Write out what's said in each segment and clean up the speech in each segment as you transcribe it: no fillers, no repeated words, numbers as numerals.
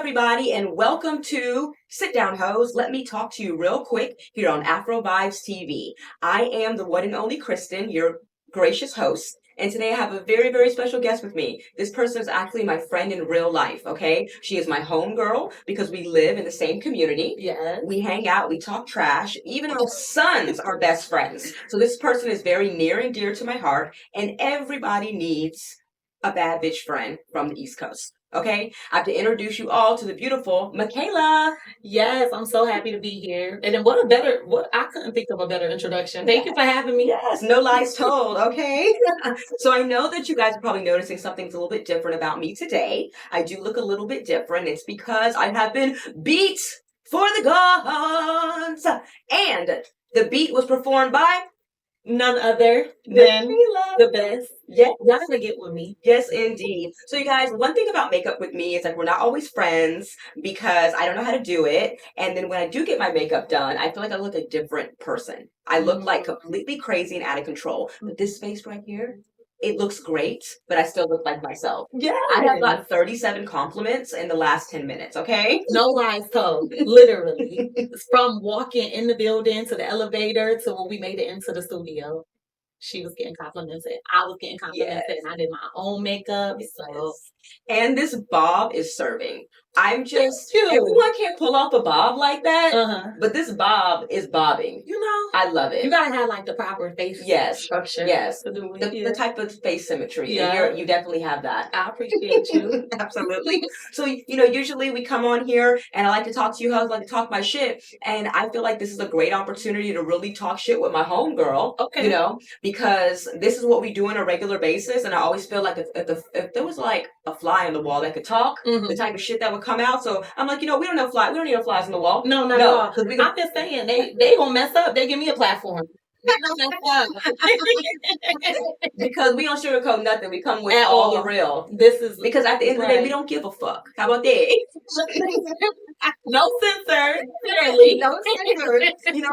everybody, and welcome to Sit Down Heaux. Let me talk to you real quick here on Afrovibes TV. I am the one and only Christin, your gracious host, and today I have a very, very special guest with me. This person is actually my friend in real life, okay? She is my homegirl because we live in the same community. Yes. We hang out, we talk trash, even our sons are best friends. So this person is very near and dear to my heart, and everybody needs a bad bitch friend from the East Coast. Okay, I have to introduce you all to the beautiful Michayla. Yes, I'm so happy to be here. And then I couldn't think of a better introduction. Thank you for having me. Yes, no lies told, okay? So I know that you guys are probably noticing something's a little bit different about me today. I do look a little bit different. It's because I have been beat for the gods. And the beat was performed by none other than the best. Yeah, y'all gotta get with me. Yes, indeed. So you guys, one thing about makeup with me is like we're not always friends because I don't know how to do it. And then when I do get my makeup done, I feel like I look a different person. I look like completely crazy and out of control. But this face right here, it looks great, but I still look like myself. Yeah. I have got 37 compliments in the last 10 minutes, okay? No lies told. Literally. From walking in the building to the elevator to when we made it into the studio. She was getting complimented. I was getting complimented. Yes. And I did my own makeup. So. And this bob is serving. I'm just, everyone can't pull off a bob like that, but this bob is bobbing. You know, I love it. You gotta have like the proper face structure. Yes, the type of face symmetry. Yeah, and you definitely have that. I appreciate you. Absolutely. So, usually we come on here and I like to talk to you, I like to talk my shit. And I feel like this is a great opportunity to really talk shit with my homegirl. Okay. Because this is what we do on a regular basis. And I always feel like if there was like a fly on the wall that could talk, the type of shit that would come out. So I'm like, we don't need no flies on the wall. No, not at all. I'm just saying, they gonna mess up. They give me a platform. Because we don't sugarcoat nothing. We come with all the real. This is because at the end of the day, we don't give a fuck. How about that? No censor. Clearly. No censor.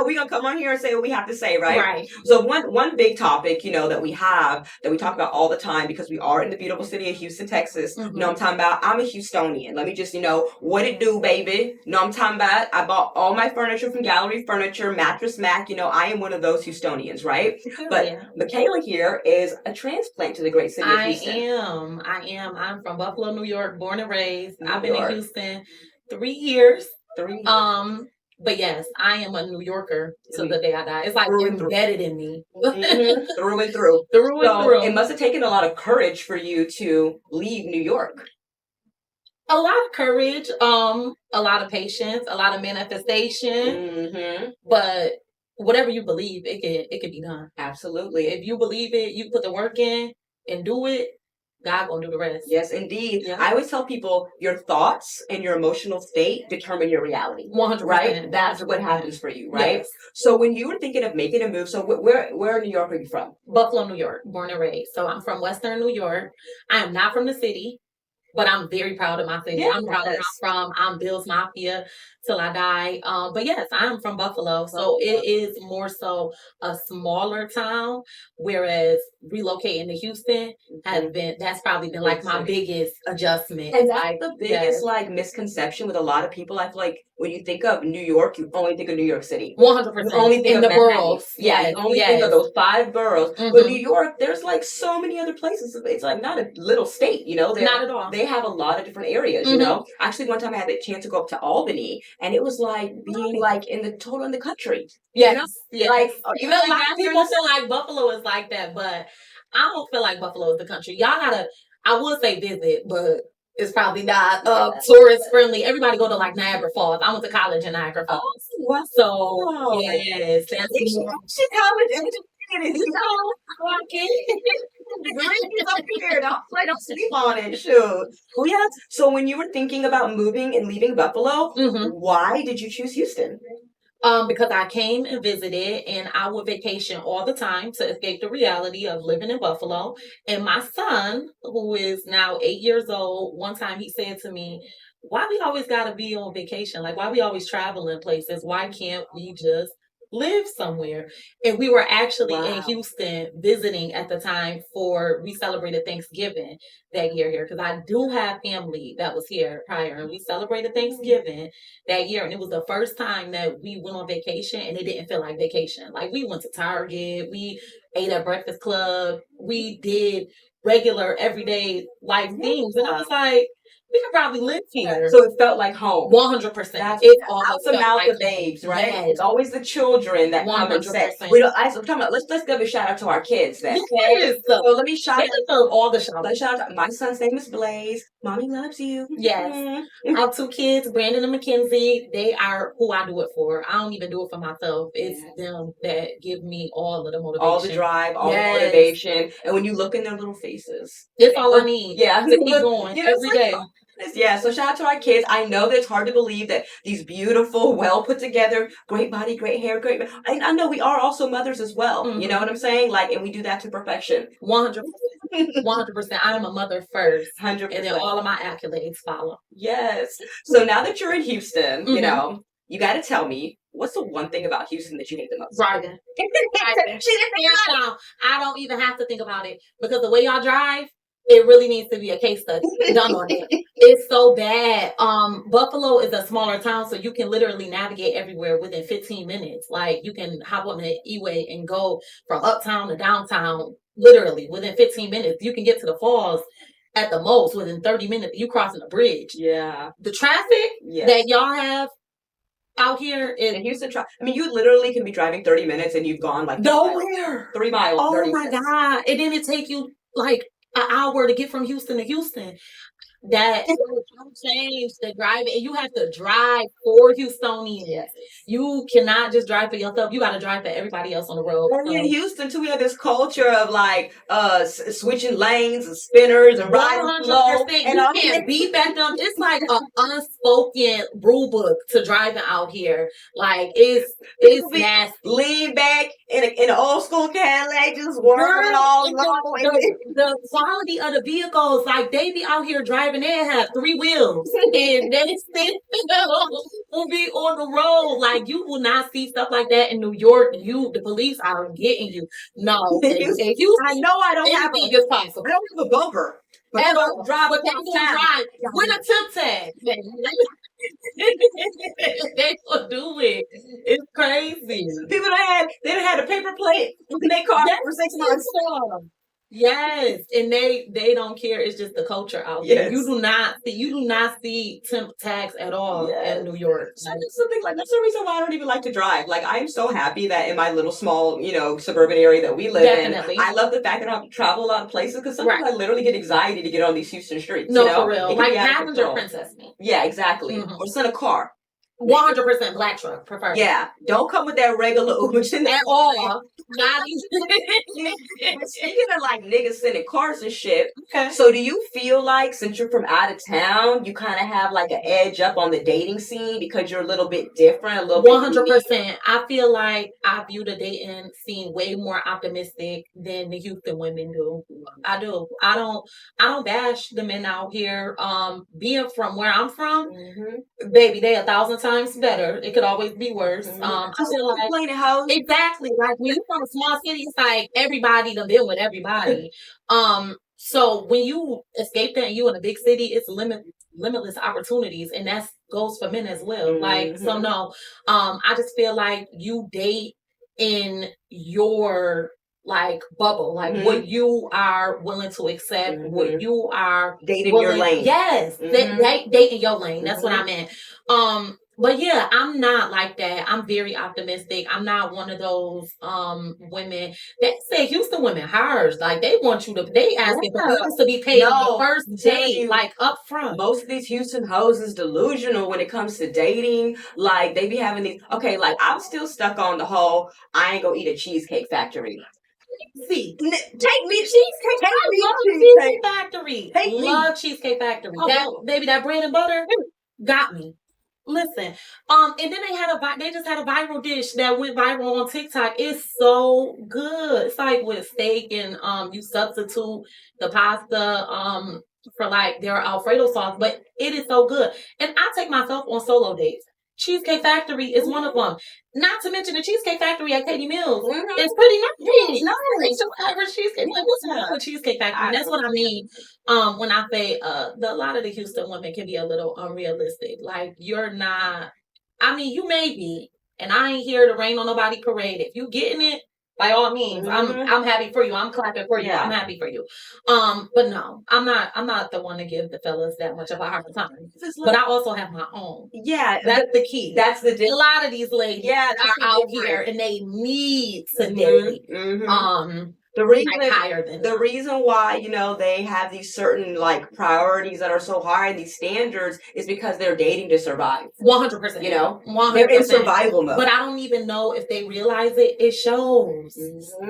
We're gonna come on here and say what we have to say, right? Right. So one big topic, that we talk about all the time because we are in the beautiful city of Houston, Texas. You know what I'm talking about? I'm a Houstonian. Let me just, what it do, baby. You know what I'm talking about? I bought all my furniture from Gallery Furniture, Mattress Mac. I am one of those Houstonians, right? But Michayla here is a transplant to the great city of Houston. I am. I'm from Buffalo, New York, born and raised. I've been in Houston 3 years. But yes, I am a New Yorker till the day I die. It's like embedded in me. Through and through. Through. It must have taken a lot of courage for you to leave New York. A lot of courage, a lot of patience, a lot of manifestation. But whatever you believe, it can be done. Absolutely. If you believe it, you put the work in and do it, God gonna do the rest. Yes, indeed. Yeah. I always tell people your thoughts and your emotional state determine your reality. 100%. Right? That's what happens for you, right? Yes. So when you were thinking of making a move, so where in New York are you from? Buffalo, New York, born and raised. So I'm from Western New York. I am not from the city, but I'm very proud of my city. Yes. I'm proud of where I'm from. I'm Bill's Mafia till I die. But yes, I'm from Buffalo. So it is more so a smaller town, whereas relocating to Houston that's probably been like my biggest adjustment. And that's the biggest misconception with a lot of people. I feel like when you think of New York, you only think of New York City. 100%. You only think in of the boroughs. Yeah, you only think of those 5 boroughs. But New York, there's like so many other places. It's like not a little state, Not at all. They have a lot of different areas, Actually, one time I had the chance to go up to Albany, and it was like being like in the country. Yes. Like a lot of people feel like Buffalo is like that, but I don't feel like Buffalo is the country. Y'all gotta, I would say visit, but it's probably not tourist friendly. Everybody go to like Niagara Falls. I went to college in Niagara Falls. Wow. So yes, that's college. Don't sleep on it. Shoot. Well, yeah. So when you were thinking about moving and leaving Buffalo, why did you choose Houston? Because I came and visited, and I would vacation all the time to escape the reality of living in Buffalo. And my son, who is now 8 years old, one time he said to me, "Why we always gotta be on vacation? Like, why we always traveling places? Why can't we just live somewhere. And we were actually in Wow. Houston visiting at the time we celebrated Thanksgiving that year here. Because I do have family that was here prior. And we celebrated Thanksgiving that year. And it was the first time that we went on vacation and it didn't feel like vacation. Like we went to Target, we ate at Breakfast Club, we did regular everyday life things. And I was like, we could probably live here. So it felt like home. 100%. It always out the felt mouth like of babes, right? Yes. It's always the children that come and say. 100%. We don't. We're talking about. Let's give a shout out to our kids then. Yes. So let me shout out all the shout Let's shout out. My son's name is Blaze. Mommy loves you. Yes. I have 2 kids, Brandon and Mackenzie. They are who I do it for. I don't even do it for myself. It's them that give me all of the motivation. All the drive, all the motivation. And when you look in their little faces. It's all I need. Yeah. To keep going every day. Yeah, so shout out to our kids. I know that it's hard to believe that these beautiful, well put together, great body, great hair, great. I know we are also mothers as well. Mm-hmm. You know what I'm saying? Like, and we do that to perfection. 100%. 100%. I am a mother first. 100%. And then all of my accolades follow. Yes. So now that you're in Houston, you know, you got to tell me, what's the one thing about Houston that you hate the most? Driving. I don't even have to think about it because the way y'all drive, it really needs to be a case study done on it. It's so bad. Buffalo is a smaller town, so you can literally navigate everywhere within 15 minutes. Like you can hop on the E-way and go from uptown to downtown literally within 15 minutes. You can get to the falls at the most within 30 minutes. You crossing a bridge. Yeah. The traffic that y'all have out here in Houston, I mean, you literally can be driving 30 minutes and you've gone like nowhere. 3 miles. Oh my God. And then it take you like an hour to get from Houston to Houston. That change the driving, and you have to drive for Houstonians. Yes. You cannot just drive for yourself. You got to drive for everybody else on the road. And in Houston too, we have this culture of like switching lanes and spinners and riding slow. And you can't beat at them. It's like an unspoken rule book to driving out here. Like it's nasty. Lean back in an old school Cadillac, just whirling all the quality of the vehicles, like they be out here driving. They have 3 wheels and they will be on the road. Like you will not see stuff like that in New York. The police are getting you. No, I know I don't have a bumper. But I don't drive with a tip tag. They will do it. It's crazy. People that had a paper plate in their car for 6 months. Yes, and they don't care. It's just the culture out there. You do not see temp tags at all in New York. That's the reason why I don't even like to drive. Like I am so happy that in my little small, suburban area that we live in, I love the fact that I don't have to travel a lot of places because sometimes I literally get anxiety to get on these Houston streets. No, for real. Like passenger princess me. Yeah, exactly. Mm-hmm. Or send a car. 100% black truck preferred. Yeah, don't come with that regular Uber at all. Not even. Speaking of like niggas sending cars and shit, okay. So do you feel like since you're from out of town, you kind of have like an edge up on the dating scene because you're a little bit different, a little 100%. I feel like I view the dating scene way more optimistic than the Houston women do. I do. I don't bash the men out here. Being from where I'm from, baby, they 1,000 times better. It could always be worse. I feel like exactly like when you're from a small city, it's like everybody done been with everybody. So when you escape that and you in a big city, it's limitless opportunities, and that goes for men as well. Like so, no, I just feel like you date in your like bubble, like what you are willing to accept, what you are dating your lane. Yes, dating your lane. That's what I meant. But yeah, I'm not like that. I'm very optimistic. I'm not one of those women that say Houston women hers. Like they want you to, they asking for bills to be paid the first day, like up front. Most of these Houston hoes is delusional when it comes to dating. Like they be having these. Okay, like I'm still stuck on the whole. I ain't gonna eat a Cheesecake Factory. See, take me Cheesecake Factory. Love Cheesecake Factory. Baby, that bread and butter got me. Listen, and then they just had a viral dish that went viral on TikTok. It's so good. It's like with steak and you substitute the pasta for like their Alfredo sauce, but it is so good. And I take myself on solo dates. Cheesecake Factory is one of them. Not to mention the Cheesecake Factory at Katie Mills. Mhm. It's pretty nice. It's nice. It's your average cheesecake. Like, what's wrong with Cheesecake Factory? That's what I mean. When I say a lot of the Houston women can be a little unrealistic. Like, you're not. I mean, you may be, and I ain't here to rain on nobody parade. If you getting it, by all means, I'm happy for you. I'm clapping for you. I'm happy for you. But no, I'm not the one to give the fellas that much of a hard time. But I also have my own. Yeah, that's the key. That's the a lot of these ladies are out here and they need to date. The reason why, you know, they have these certain like priorities that are so high, these standards, is because they're dating to survive. 100%. You know, 100%. They're in survival mode. But I don't even know if they realize it. It shows.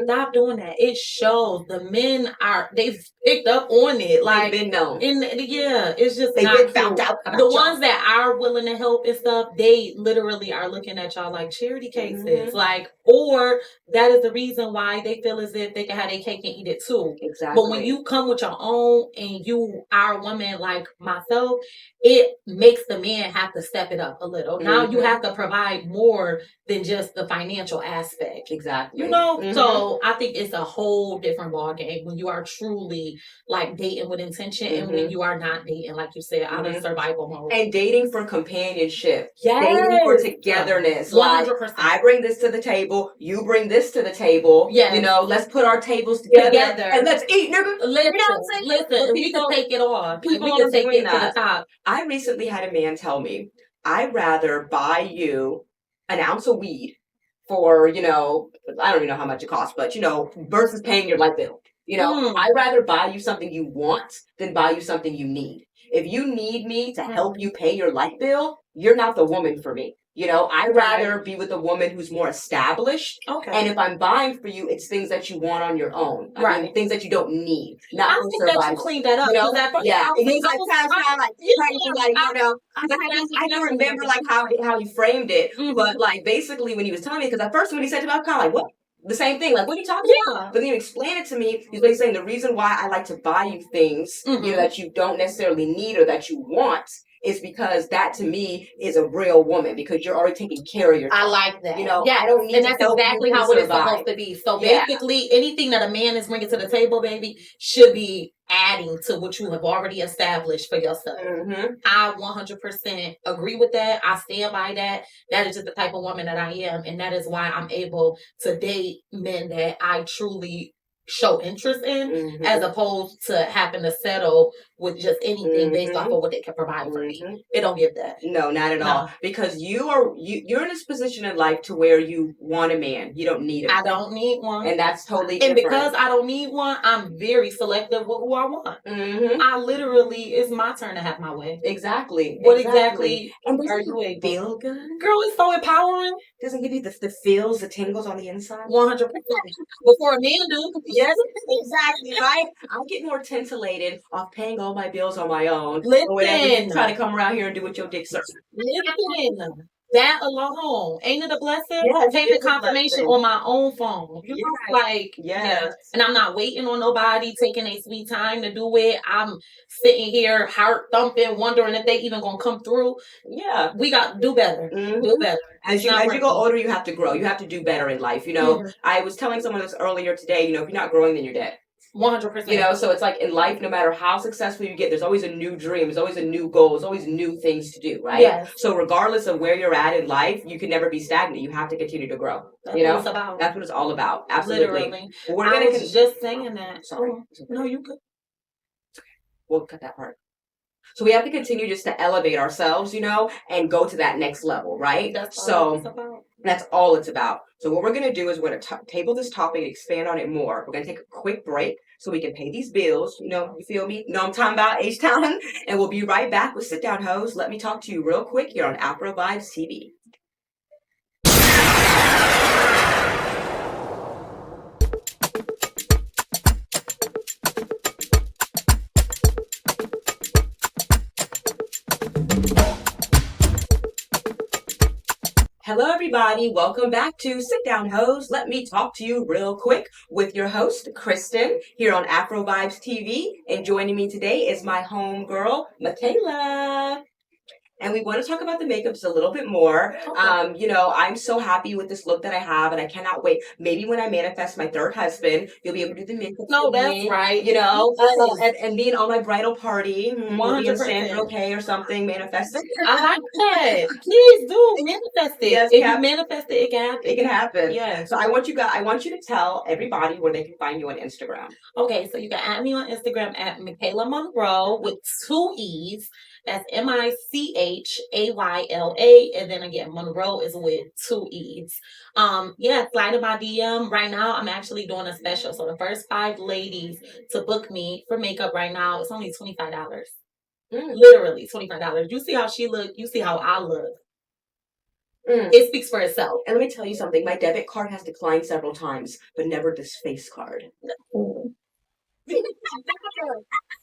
Stop doing that. It shows. The men they've picked up on it. Like, they've been known. It's just they've been found out. The ones that are willing to help and stuff, they literally are looking at y'all like charity cases. Like, or that is the reason why they feel as if they can have their cake and eat it too. Exactly. But when you come with your own and you are a woman like myself, it makes the man have to step it up a little. Now you have to provide more than just the financial aspect. Exactly. You know? So I think it's a whole different ballgame when you are truly like dating with intention and when you are not dating, like you said, out of survival mode. And dating for companionship. Yes. Dating for togetherness. 100%. Like, I bring this to the table, you bring this to the table. Yes. You know, let's put our tables together. And let's eat, nigga. Listen, you know what I'm saying? Listen, we can take it on. We can take it to the top. I recently had a man tell me, I'd rather buy you an ounce of weed for, you know, I don't even know how much it costs, but, you know, versus paying your light bill. You know, I'd rather buy you something you want than buy you something you need. If you need me to help you pay your light bill, you're not the woman for me. You know, I'd rather be with a woman who's more established. Okay. And if I'm buying for you, it's things that you want on your own. I mean, things that you don't need. Not I think that you cleaned that up. You know? Yeah. He's like, you know, I can remember like how you framed it. But like basically when he was telling me, because at first when he said it, I was kind of like, what? The same thing, like, what are you talking about? But then you explain it to me, he's basically saying the reason why I like to buy you things, you know, that you don't necessarily need or that you want is because that to me is a real woman because you're already taking care of yourself. I like that. You know, I don't need and that's exactly how it is supposed to be. So basically, anything that a man is bringing to the table, baby, should be adding to what you have already established for yourself. I 100% agree with that. I stand by that. That is just the type of woman that I am. And that is why I'm able to date men that I truly show interest in, as opposed to having to settle with just anything based off of what they can provide for me. It don't give that. No, not at all. Because you're in this position in life to where you want a man. You don't need him. I don't need one. And that's totally different. different. And because I don't need one, I'm very selective with who I want. I literally, it's my turn to have my way. Exactly. What exactly and are you able? Feel good? Girl, it's so empowering. Doesn't give you the feels, the tingles on the inside? 100%. Before a man do. Yes, exactly, right? I get more titillated off paying all my bills on my own. Listen. Or whatever, you try to come around here and do what your dick serves. Listen. That alone, ain't it a blessing? Yes, payment confirmation on my own phone. You know, like, and I'm not waiting on nobody taking a sweet time to do it. I'm sitting here heart thumping, wondering if they even gonna come through. Yeah, we got to do better. Do better. As you go older, you have to grow. You have to do better in life. You know, I was telling someone this earlier today. You know, if you're not growing, then you're dead. 100%. You know, so it's like in life, no matter how successful you get, there's always a new dream, there's always a new goal, there's always new things to do, right? Yes. So regardless of where you're at in life, you can never be stagnant. You have to continue to grow. That's what it's about. That's what it's all about. Absolutely. Literally. We're gonna just saying that. Sorry. No, you could. Okay. We'll cut that part. So we have to continue just to elevate ourselves, you know, and go to that next level, right? That's all it's about. That's all it's about. So what we're going to do is we're going to table this topic and expand on it more. We're going to take a quick break so we can pay these bills. You know, you feel me? You know I'm talking about H-Town. And we'll be right back with Sit Down Heaux. Let me talk to you real quick here on Afrovibes TV. Hello, everybody. Welcome back to Sit Down Heaux. Let me talk to you real quick with your host, Christin, here on Afrovibes TV. And joining me today is my homegirl, Michayla. and we want to talk about the makeup just a little bit more. Okay. You know, I'm so happy with this look that I have, and I cannot wait. Maybe when I manifest my third husband, you'll be able to do the makeup. No, for that's me, right. you know, Yes. and being on my bridal party, we'll be in 100%. Sandra K or something, manifesting. I like that. Please do manifest it. Yes, If yeah. you manifest it, it can happen. It can happen. Yes. So I want you to tell everybody where they can find you on Instagram. Okay, so you can add me on Instagram at Michayla Monroe with 2 E's. That's Michayla, and then again, Monroe is with 2 E's. Yeah, slide in my DM. Right now, I'm actually doing a special. So the first 5 ladies to book me for makeup right now, it's only $25. Literally $25. You see how she look, you see how I look. It speaks for itself. And let me tell you something. My debit card has declined several times, but never this face card.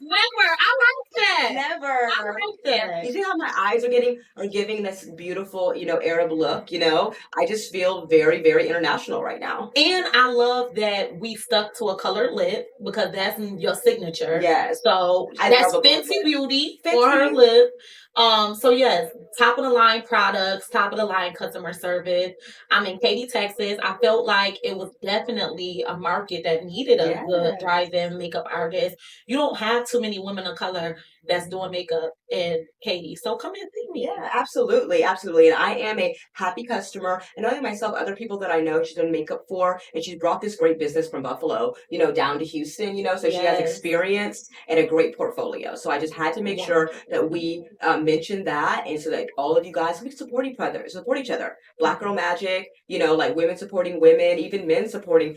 Never. I like that. Never. I like that. You see how my eyes are giving this beautiful, Arab look, I just feel very, very international right now. And I love that we stuck to a colored lip because that's your signature. Yes. So that's Fenty Beauty for her lip. So yes, top of the line products, top of the line customer service. I'm in Katy, Texas. I felt like it was definitely a market that needed a good drive-in makeup artist. You don't have too many women of color that's doing makeup in Katy. So come and see me. Yeah, absolutely, absolutely. And I am a happy customer. And not only myself, other people that I know she's done makeup for, and she's brought this great business from Buffalo, down to Houston, so she has experience and a great portfolio. So I just had to make sure that we mention that, and so that all of you guys can support each other. Black Girl Magic, like women supporting women, even men supporting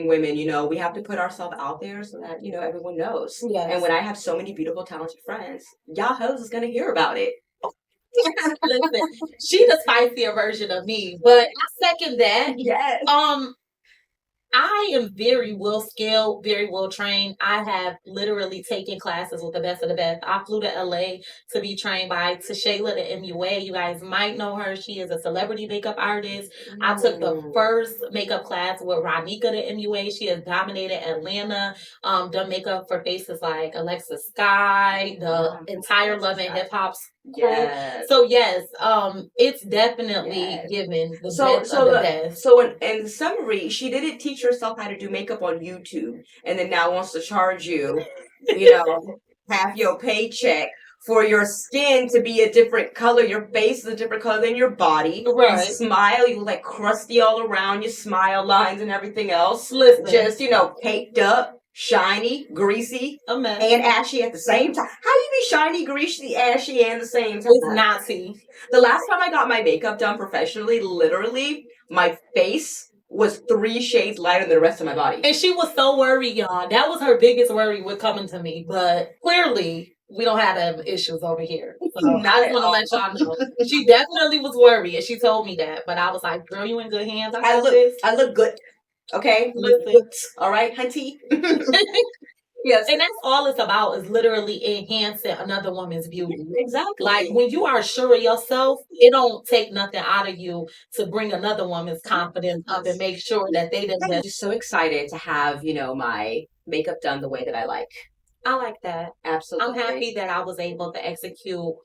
women. We have to put ourselves out there so that everyone knows. Yes. And when I have so many beautiful, talented friends, Yahoo is gonna hear about it. Listen, she the spicier version of me, but I second that. Yes. I am very well skilled, very well trained. I have literally taken classes with the best of the best. I flew to LA to be trained by Michayla, the MUA. You guys might know her. She is a celebrity makeup artist. I took the first makeup class with Ronika, the MUA. She has dominated Atlanta, done makeup for faces like Alexa Sky, the entire Love and Hip Hop. Yes. So yes, it's definitely given the best of the best. So in summary, she didn't teach herself how to do makeup on YouTube, and then now wants to charge you, half your paycheck for your skin to be a different color. Your face is a different color than your body. Right. You smile, you look like crusty all around. Your smile lines and everything else. Listen, just caked up. Shiny, greasy, and ashy at the same time. How you be shiny, greasy, ashy, and the same time? It's Nazi. The last time I got my makeup done professionally, literally, my face was 3 shades lighter than the rest of my body. And she was so worried, y'all. That was her biggest worry with coming to me. But clearly, we don't have them issues over here. So I just want to let y'all know. She definitely was worried, and she told me that. But I was like, girl, you in good hands. I look good. Okay, listen. All right, hunty. Yes, and that's all it's about is literally enhancing another woman's beauty. Exactly. Like when you are sure of yourself, it don't take nothing out of you to bring another woman's confidence up and make sure that they didn't. I'm just so excited to have my makeup done the way that I like. I like that. Absolutely. I'm happy that I was able to execute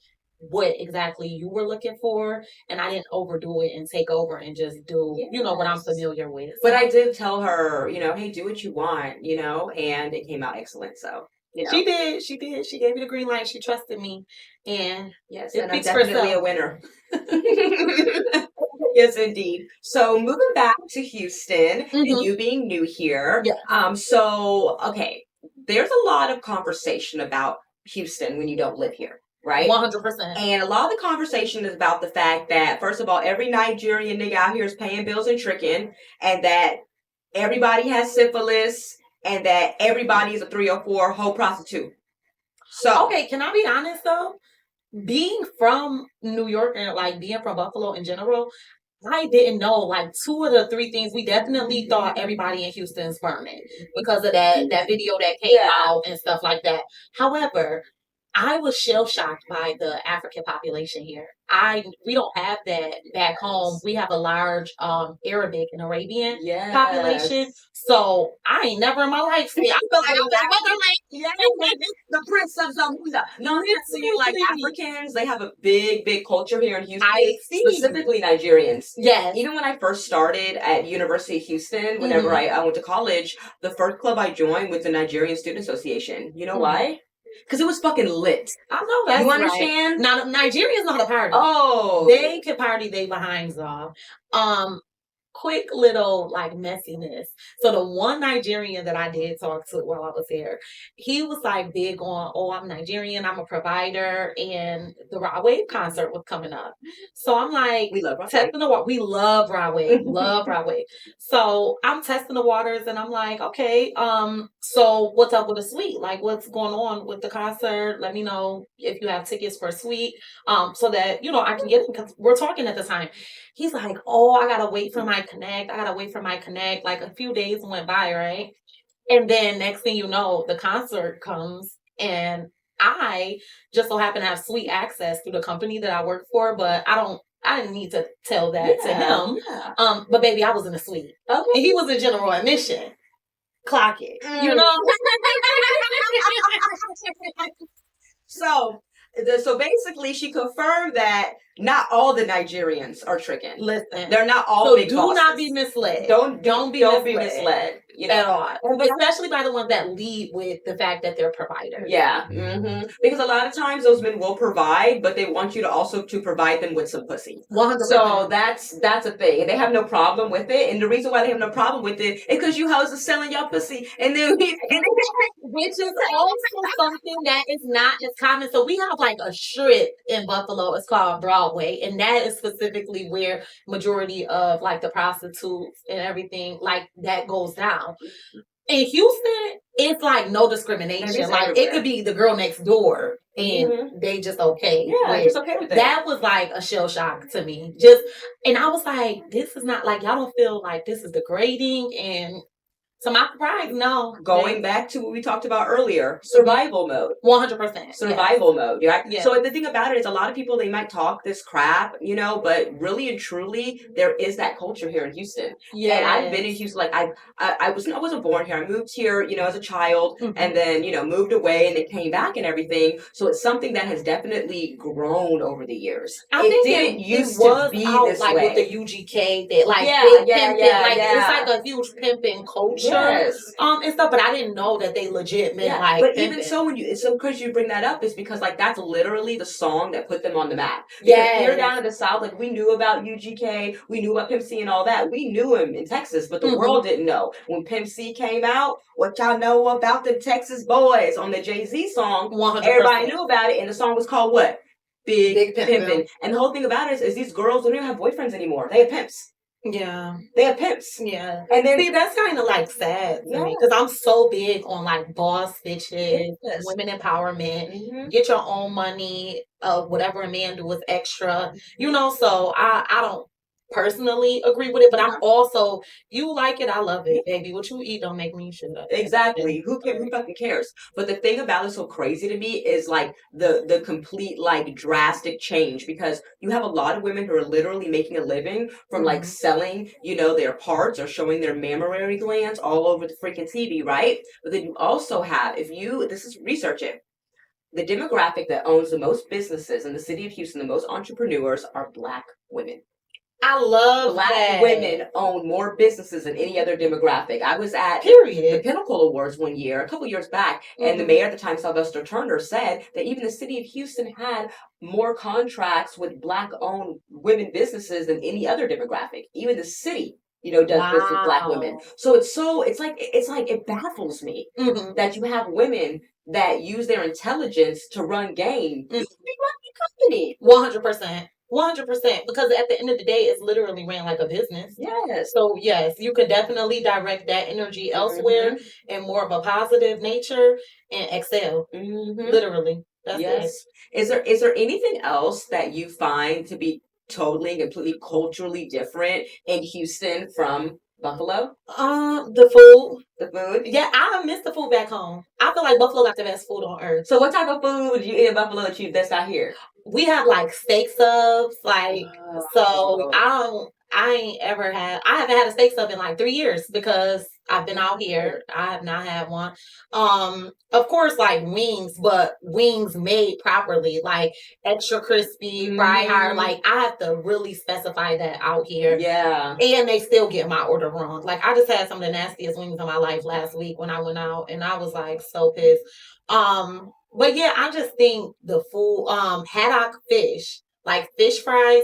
what exactly you were looking for, and I didn't overdo it and take over and just do what I'm familiar with. But I did tell her, hey, do what you want, and it came out excellent. So she did. She gave me the green light. She trusted me, and yes, and I'm definitely a winner. Yes, indeed. So moving back to Houston, and you being new here, so okay, there's a lot of conversation about Houston when you don't live here. Right? 100%. And a lot of the conversation is about the fact that, first of all, every Nigerian nigga out here is paying bills and tricking, and that everybody has syphilis, and that everybody is a 304 whole prostitute. So, okay, can I be honest though? Being from New York and like being from Buffalo in general, I didn't know like 2 of the 3 things. We definitely thought everybody in Houston's burning because of that video that came out and stuff like that. However, I was shell shocked by the African population here. We don't have that back home. We have a large Arabic and Arabian population. So I ain't never in my life seen. I feel like I'm in Wonderland. Yeah, the Prince of Zamunda. No, seriously, like Africans, they have a big culture here in Houston. I see. Specifically Nigerians. Yes. Even when I first started at University of Houston, whenever I went to college, the first club I joined was the Nigerian Student Association. You know why? Because it was fucking lit. I know that. You understand? Now, Nigerians know how to party. Oh. They can party they behinds off. Quick little like messiness. So the one Nigerian that I did talk to while I was here, he was like big on, oh, I'm Nigerian, I'm a provider, and the Rod Wave concert was coming up. So I'm like, we love testing the water. We love Rod Wave, love Rod Wave. So I'm testing the waters, and I'm like, okay, so what's up with the suite? Like, what's going on with the concert? Let me know if you have tickets for a suite, so that I can get it, because we're talking at the time. He's like, oh, I gotta wait for my connect. Like a few days went by, right? And then next thing you know, the concert comes, and I just so happen to have suite access through the company that I work for, but I didn't need to tell that to him. Yeah. But baby, I was in the suite. Okay. And he was in general admission. Clock it. So basically, she confirmed that not all the Nigerians are tricking. Listen, they're not all big bosses. Do not be misled. Don't be misled. At all. Especially by the ones that lead with the fact that they're providers. Yeah. Mm-hmm. Because a lot of times those men will provide, but they want you to also to provide them with some pussy. 100%. So that's a thing. They have no problem with it. And the reason why they have no problem with it is because you hoes are selling your pussy. And then which is also something that is not as common. So we have like a strip in Buffalo. It's called Broadway. And that is specifically where majority of like the prostitutes and everything like that goes down. In Houston, it's like no discrimination. Like it could be the girl next door and they just okay. Yeah, just okay with that. That was like a shell shock to me. And I was like, this is not like, y'all don't feel like this is degrading. And so my pride, no. Going back to what we talked about earlier, survival mode. 100%. Survival mode. Right? Yeah. So the thing about it is a lot of people, they might talk this crap, but really and truly, there is that culture here in Houston. Yeah. And I've been in Houston, like I wasn't born here. I moved here, as a child, and then, moved away and then came back and everything. So it's something that has definitely grown over the years. I think it used to be this like way. With the UGK, that like it's like a huge pimping culture. Yes. And stuff, but I didn't know that they legit meant like. But even so, because you bring that up, is because like that's literally the song that put them on the map. Yeah. Here down in the South, like we knew about UGK, we knew about Pimp C and all that. We knew him in Texas, but the world didn't know. When Pimp C came out, what y'all know about the Texas boys on the Jay-Z song? 100%. Everybody knew about it, and the song was called what? Big Pimpin'. And the whole thing about it is these girls don't even have boyfriends anymore. They have pimps. Yeah. They have pimps. Yeah. And then that's kind of like sad to me, because I'm so big on like boss bitches, women empowerment, get your own money, whatever a man do is extra, so I don't personally agree with it, but I'm also, you like it, I love it, baby. What you eat don't make me shit up. Exactly. Who fucking cares? But the thing about it so crazy to me is like the complete like drastic change, because you have a lot of women who are literally making a living from like selling, their parts or showing their mammary glands all over the freaking TV, right? But then you also have, research it, the demographic that owns the most businesses in the city of Houston, the most entrepreneurs are Black women. I love Black women own more businesses than any other demographic. I was at the Pinnacle Awards one year, a couple years back, and the mayor at the time, Sylvester Turner, said that even the city of Houston had more contracts with Black-owned women businesses than any other demographic. Even the city, does business with Black women. So it's like it baffles me that you have women that use their intelligence to run game. They run the company. 100%. 100%, because at the end of the day, it's literally ran like a business. Yes. So yes, you could definitely direct that energy elsewhere in more of a positive nature and excel. Literally. That's it. Is there anything else that you find to be totally and completely culturally different in Houston from Buffalo? The food. The food? Yeah, I miss the food back home. I feel like Buffalo got the best food on earth. So what type of food would you eat in Buffalo that's not here? We have like steak subs, like so I ain't ever had I haven't had a steak sub in like 3 years because I've been out here. I have not had one. Of course like wings, but wings made properly, like extra crispy, fried hard. Like I have to really specify that out here. Yeah. And they still get my order wrong. Like I just had some of the nastiest wings of my life last week when I went out and I was like so pissed. But yeah, I just think the food, haddock fish, like fish fries,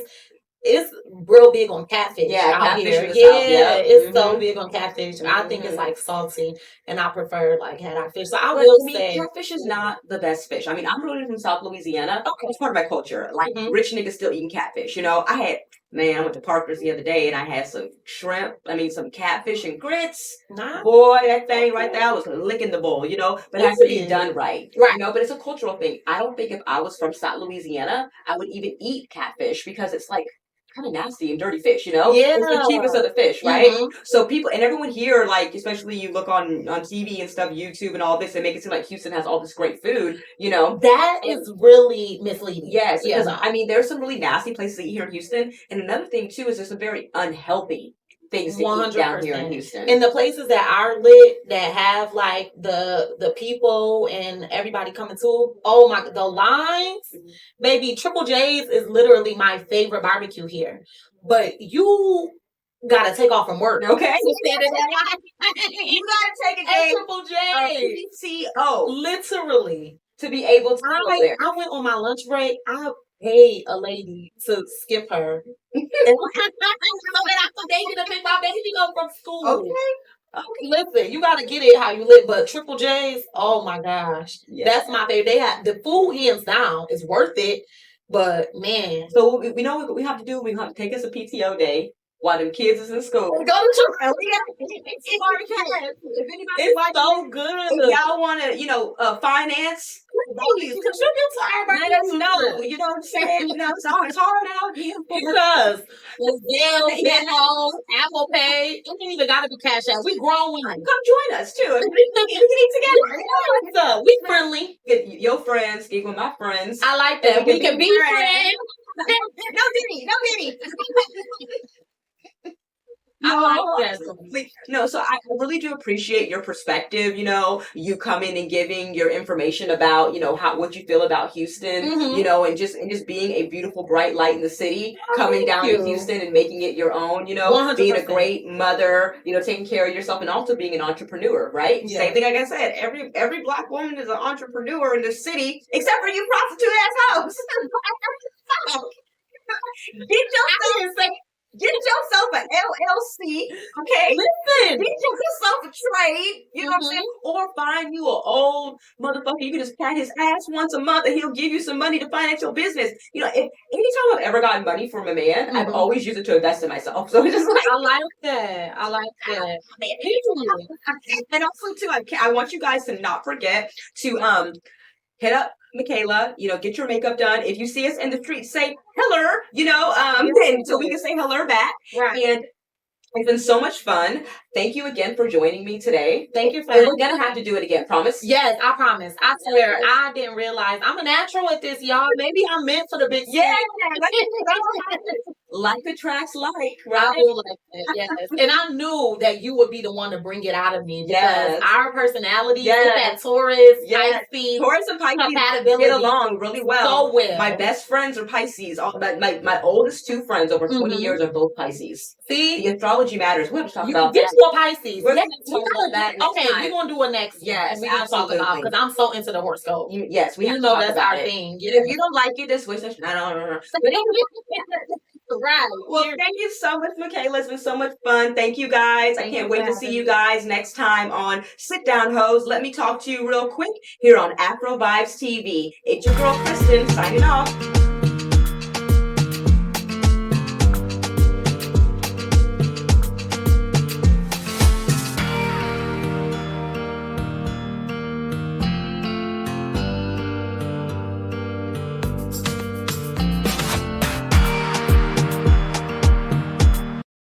it's real big on catfish. Yeah, out catfish here. in the South, yeah. It's so big on catfish. I think it's like salty, and I prefer like haddock fish. So I But, will I mean, say catfish is not the best fish. I mean, I'm originally from South Louisiana. Okay. It's part of my culture. Like rich niggas still eating catfish. You know, I went to Parker's the other day and I had some some catfish and grits. Nah. Boy, that thing right there, I was licking the bowl, you know, but it has to be done right. Right. You know, but it's a cultural thing. I don't think if I was from South Louisiana, I would even eat catfish because it's like kind of nasty and dirty fish, you know? Yeah. It's the cheapest of the fish, right? So people and everyone here, like, especially you look on TV and stuff, YouTube and all this, and make it seem like Houston has all this great food, you know? That is really misleading. Yes, because I mean, there's some really nasty places to eat here in Houston. And another thing too is there's some very unhealthy things to eat down here in Houston. And the places that are lit that have like the people and everybody coming to, oh my, the lines, baby, Triple J's is literally my favorite barbecue here. But you gotta take off from work. Okay. You gotta take a day. Triple J. PTO. Literally. To be able to go there. I went on my lunch break. I paid a lady to skip her. So that I could take to pick my baby up from school. Okay. Listen, you gotta get it how you live, but Triple J's, oh my gosh. That's my favorite. They have the food hands down is worth it. But man. So we know what we have to do. We have to take us a PTO day while them kids is in school. Go to church. It's so good. If y'all want to, finance, please contribute to our let us know. You know what I'm saying? You know, it's hard out here. Because Zelle, Apple Pay, it ain't even got to be Cash App. We grown women. Come join us too. We can eat together. We friendly. Get your friends, get with my friends. I like that. We can be friends. No Diddy. No, so I really do appreciate your perspective, you coming and giving your information about, what you feel about Houston, and just being a beautiful, bright light in the city, coming down to Houston and making it your own, 100%. Being a great mother, taking care of yourself and also being an entrepreneur, right? Yeah. Same thing, like I said, every Black woman is an entrepreneur in the city, except for you prostitute ass hoes. Get yourself an LLC, okay? Listen. Get yourself a trade, you know what I'm saying? Or find you an old motherfucker. You can just pat his ass once a month and he'll give you some money to finance your business. Anytime I've ever gotten money from a man, I've always used it to invest in myself. So it's just like... I like that. And also, too, I want you guys to not forget to hit up Michayla, get your makeup done. If you see us in the street, say hello, and so we can say hello back. Right. And it's been so much fun. Thank you again for joining me today. Thank you for we're gonna have to do it again, promise? Yes, I promise. I swear, I didn't realize I'm a natural at this, y'all. Maybe I'm meant for the big yeah. Like attracts like, right? I do like that, yes. And I knew that you would be the one to bring it out of me because our personality, that Taurus, Pisces, Taurus and Pisces compatibility get along really well. So well. My best friends are Pisces. My oldest two friends over 20 years are both Pisces. See, the astrology matters. We're going to talk about that. Get Pisces. We're going to talk about that next time. We're going to do it next. Yes, we're going to talk about because I'm so into the horoscope. Yes, we have to talk that's about our it. thing. If you don't like it, this way. I don't. Right. Well, thank you so much, Michayla. It's been so much fun. Thank you, guys. I can't wait to see you guys next time on Sit Down Heaux. Let me talk to you real quick here on Afrovibes TV. It's your girl, Christin, signing off.